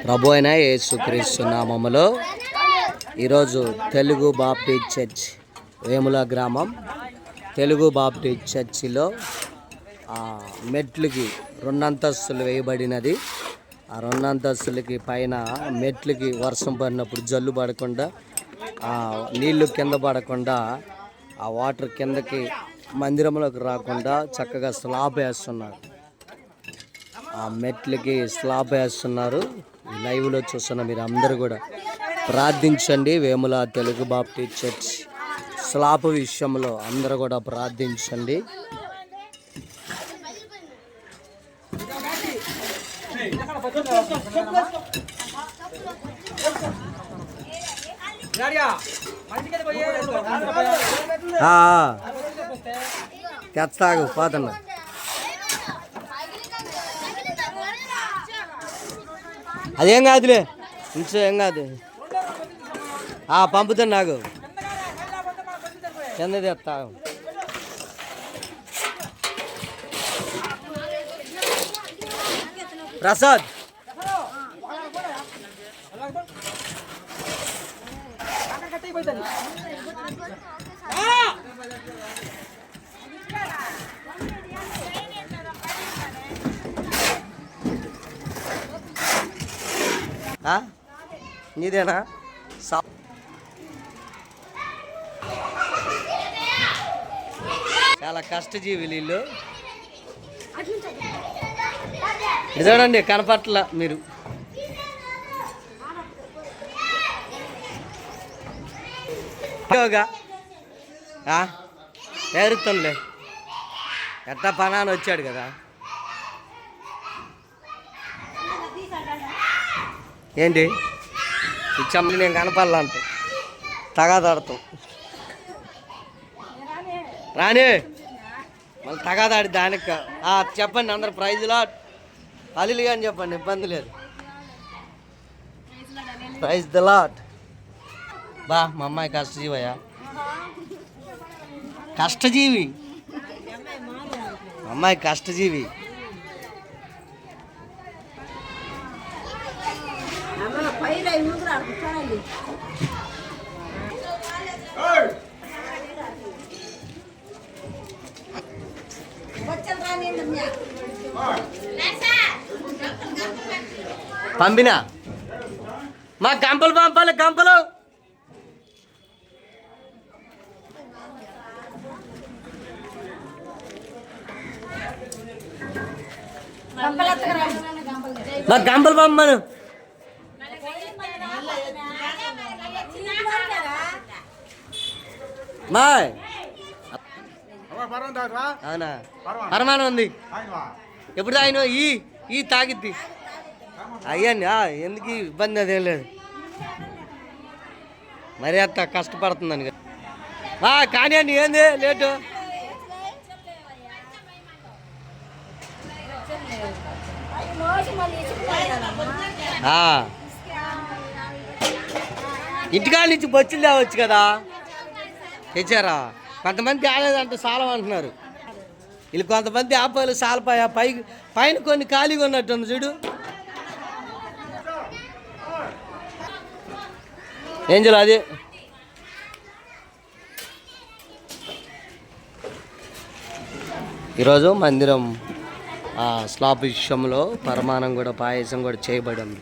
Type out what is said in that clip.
ప్రభు అయిన యేసుక్రీస్తు నామములో ఈరోజు తెలుగు బాప్టిస్ట్ చర్చ్ వేముల గ్రామం తెలుగు బాప్టిస్ట్ చర్చిలో మెట్లకి 2 అంతస్తులు వేయబడినది. ఆ 2 అంతస్తులకి పైన మెట్లకి వర్షం పడినప్పుడు జల్లు పడకుండా, నీళ్లు కింద పడకుండా, ఆ వాటర్ కిందకి మందిరంలోకి రాకుండా చక్కగా స్లాబ్ వేస్తున్నారు. ఆ మెట్లకి స్లాబ్ వేస్తున్నారు. లైవ్లో చూస్తున్న మీరు అందరూ కూడా ప్రార్థించండి. Vemula Telugu Baptist church slab విషయంలో అందరూ కూడా ప్రార్థించండి. తెస్తాగు పోతున్నా. అదేం కాదులే, ఇంట్లో ఏం కాదు. పంపుతాను, నాకు కింద తెస్తా. ప్రసాద్ నీదేనా? చాలా కష్టజీవి వీళ్ళు. చూడండి, కనపట్ల మీరు. ఎరుతుందిలే, ఎట్టా పనాన్ని వచ్చాడు కదా. ఏంటి ఇచ్చమ్మని నేను కనపడాలంట తగాదాడతాం. రాని మళ్ళీ తగాదాడి దానికి. చెప్పండి అందరు, ప్రైజ్లా హల్లెలూయా అని చెప్పండి, ఇబ్బంది లేదు. Praise the lord. మా అమ్మాయి కష్టజీవయ్యా, కష్టజీవి. అమ్మాయి కష్టజీవి. పంపినా మా గంపలు పంపాలి, గంపలు. మా గంపలు పంపను. మా అవునా, పరమానం ఉంది. ఎప్పుడు తాగిన ఈ తాగిద్ది అయ్యాన్ని. ఎందుకు ఇబ్బంది, అదేం లేదు. మరి అంత కష్టపడుతుందని కానీ అండి. ఏంది లేటు? ఇంటికాడ నుంచి బొచ్చులు తేవచ్చు కదా, తెచ్చారా? కొంతమంది తేలేదంటే సాలం అంటున్నారు వీళ్ళు. కొంతమంది ఆపాలు సాలపాయ పైన కొన్ని ఖాళీగా ఉన్నట్టుంది చూడు. ఏంజల్ అది ఈరోజు మందిరం స్లాబ్ విషయంలో పరమాణం కూడా పాయసం కూడా చేయబడింది.